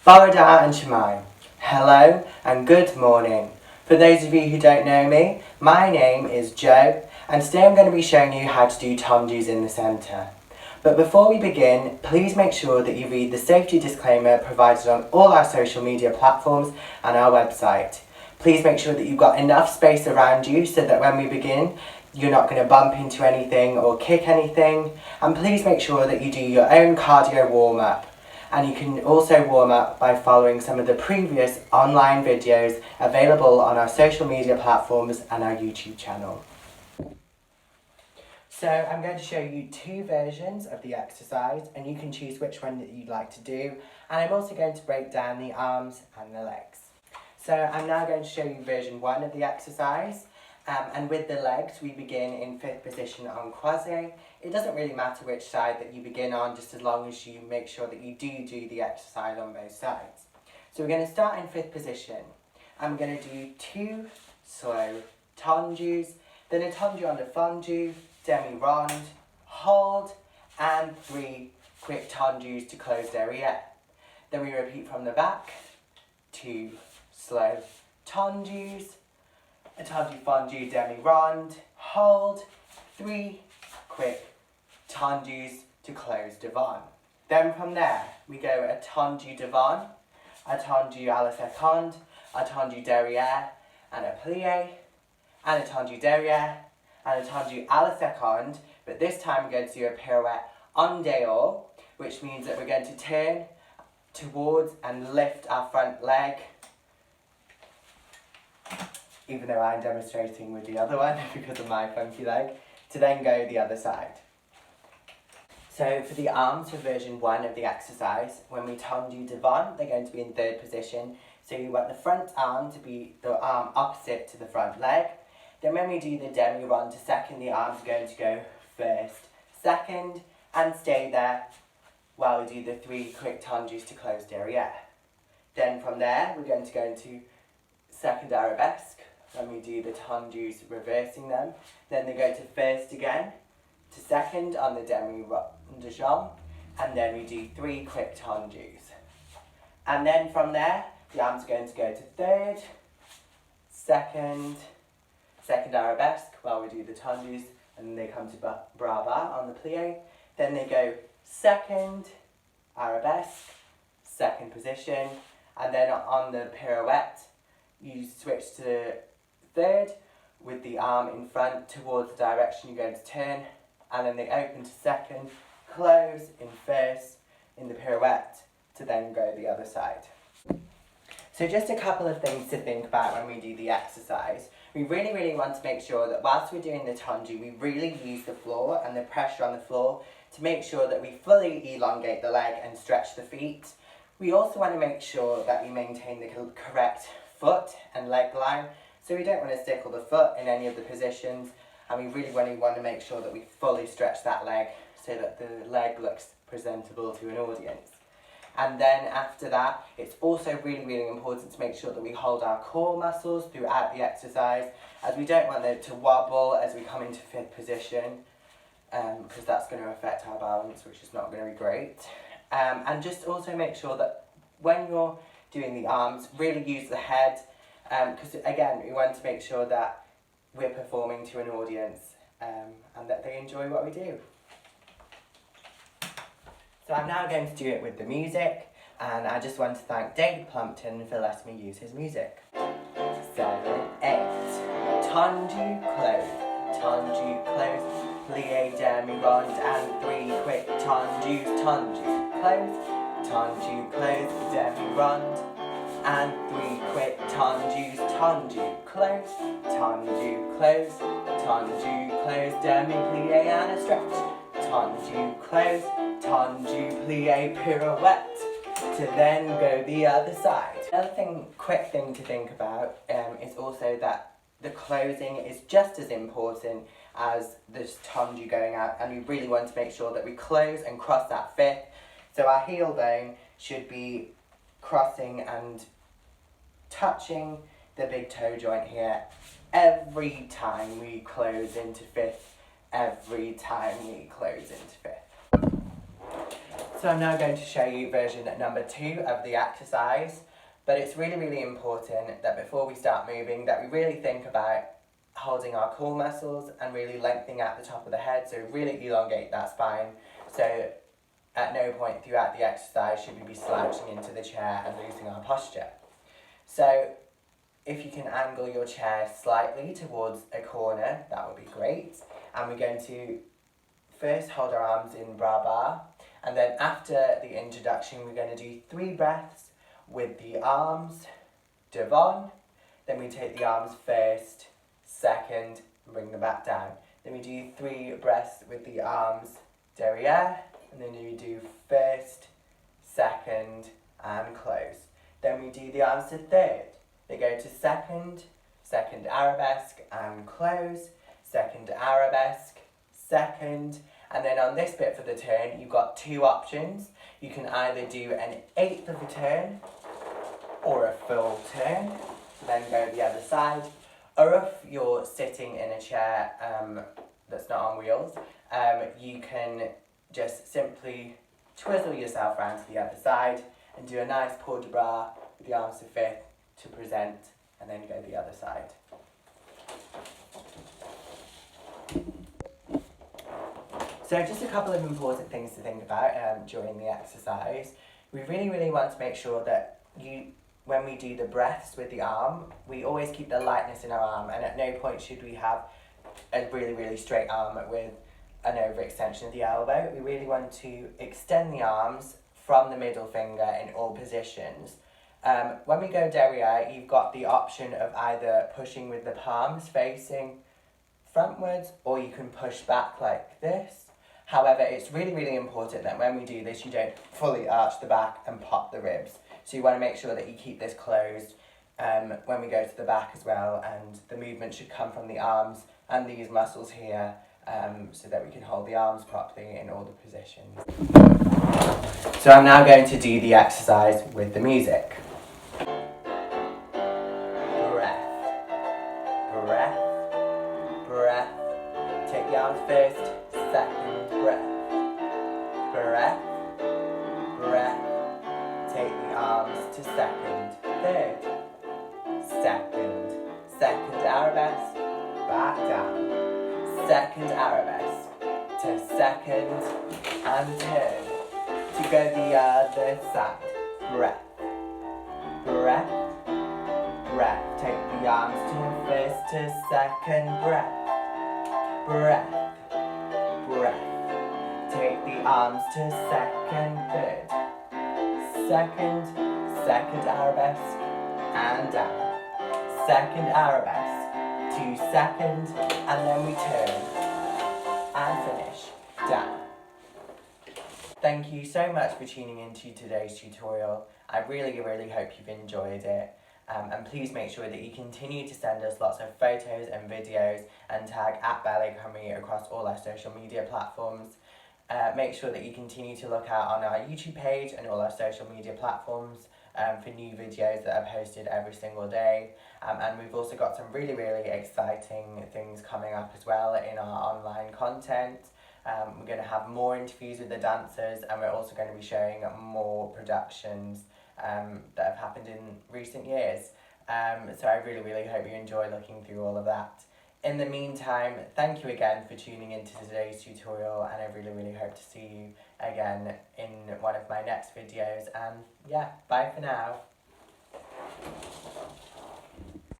Barada and Shemai. Hello and good morning. For those of you who don't know me, my name is Joe and today I'm going to be showing you how to do tendus in the centre. But before we begin, please make sure that you read the safety disclaimer provided on all our social media platforms and our website. Please make sure that you've got enough space around you so that when we begin, you're not going to bump into anything or kick anything. And please make sure that you do your own cardio warm-up. And you can also warm up by following some of the previous online videos available on our social media platforms and our YouTube channel. So I'm going to show you two versions of the exercise and you can choose which one that you'd like to do. And I'm also going to break down the arms and the legs. So I'm now going to show you version 1 of the exercise. And with the legs, we begin in 5th position en croisé. It doesn't really matter which side that you begin on, just as long as you make sure that you do the exercise on both sides. So we're going to start in 5th position. I'm going to do 2 slow tendus, then a tendu on the fondue, demi-rond, hold, and 3 quick tendus to close derrière. Then we repeat from the back, 2 slow tendus, a tendu fondue demi-rond, hold, 3 quick tendus to close devant. Then from there, we go a tendu devant, a tendu à la seconde, a tendu derrière, and a plié, and a tendu derrière, and a tendu à la seconde, but this time we're going to do a pirouette en dehors, which means that we're going to turn towards and lift our front leg, even though I'm demonstrating with the other one because of my funky leg, to then go the other side. So for the arms for version 1 of the exercise, when we tendu devant, they're going to be in 3rd position. So you want the front arm to be the arm opposite to the front leg. Then when we do the demi-rond to second, the arm's going to go 1st, 2nd, and stay there while we do the 3 quick tendus to close derrière. Then from there, we're going to go into 2nd arabesque, when we do the tendus reversing them. Then they go to 1st again, to 2nd on the demi-rond de jambe, and then we do 3 quick tendus. And then from there, the arm's going to go to 3rd, 2nd, 2nd arabesque while we do the tendus, and then they come to bras on the plié. Then they go 2nd arabesque, 2nd position, and then on the pirouette, you switch to 3rd with the arm in front towards the direction you're going to turn, and then they open to 2nd, close in 1st in the pirouette to then go the other side. So just a couple of things to think about when we do the exercise. We really want to make sure that whilst we're doing the tendu, we really use the floor and the pressure on the floor to make sure that we fully elongate the leg and stretch the feet. We also want to make sure that we maintain the correct foot and leg line, so we don't want to stickle the foot in any of the positions, and we really want to make sure that we fully stretch that leg so that the leg looks presentable to an audience. And then after that, it's also really important to make sure that we hold our core muscles throughout the exercise, as we don't want them to wobble as we come into 5th position, because that's going to affect our balance, which is not going to be great. And just also make sure that when you're doing the arms, really use the head, because again, we want to make sure that we're performing to an audience and that they enjoy what we do. So I'm now going to do it with the music, and I just want to thank David Plumpton for letting me use his music. 7, 8, tendu close, plié demi-rond, and 3 quick tendus, tendu close, demi-rond, and 3 quick tendus, tendu close, demi-plié and a stretch, tendu close, tendu plié pirouette, to then go the other side. Another quick thing to think about is also that the closing is just as important as this tendu going out, and we really want to make sure that we close and cross that 5th. So our heel bone should be crossing and touching the big toe joint here every time we close into 5th, every time we close into 5th. So I'm now going to show you version number 2 of the exercise, but it's really important that before we start moving that we really think about holding our core muscles and really lengthening out the top of the head, so really elongate that spine. So at no point throughout the exercise should we be slouching into the chair and losing our posture. So if you can angle your chair slightly towards a corner, that would be great. And we're going to first hold our arms in bra bar, and then after the introduction we're going to do 3 breaths with the arms devant. Then we take the arms first, second, and bring them back down. Then we do 3 breaths with the arms derrière, and then we do first, second, and close. Then we do the arms to third. They go to second, second arabesque, and close, second arabesque, second, and then on this bit for the turn, you've got 2 options. You can either do an 1/8 of a turn, or a full turn, then go the other side. Or if you're sitting in a chair that's not on wheels, you can just simply twizzle yourself around to the other side and do a nice port de bras with the arms to fifth to present, and then go the other side. So just a couple of important things to think about during the exercise. We really want to make sure that when we do the breaths with the arm, we always keep the lightness in our arm, and at no point should we have a really straight arm with an overextension of the elbow. We really want to extend the arms from the middle finger in all positions. When we go derrière, you've got the option of either pushing with the palms facing frontwards, or you can push back like this. However, it's really important that when we do this, you don't fully arch the back and pop the ribs. So you want to make sure that you keep this closed when we go to the back as well, and the movement should come from the arms and these muscles here, so that we can hold the arms properly in all the positions. So I'm now going to do the exercise with the music. Breath, breath, breath. Take the arms first, second, breath, breath, breath. Take the arms to second, third, second, second arabesque, back down, second arabesque, to second, and turn, to go the other side. Breath, breath, breath. Take the arms to first to second, breath, breath, breath. Take the arms to second, third, second, second arabesque, and down, second arabesque, to second, and then we turn, and finish, down. Thank you so much for tuning into today's tutorial. I really hope you've enjoyed it. And please make sure that you continue to send us lots of photos and videos and tag @Ballet Cymru across all our social media platforms. Make sure that you continue to look out on our YouTube page and all our social media platforms for new videos that are posted every single day. And we've also got some really exciting things coming up as well in our online content. We're going to have more interviews with the dancers, and we're also going to be showing more productions that have happened in recent years. So I really hope you enjoy looking through all of that. In the meantime, thank you again for tuning into today's tutorial, and I really hope to see you again in one of my next videos. And yeah, bye for now.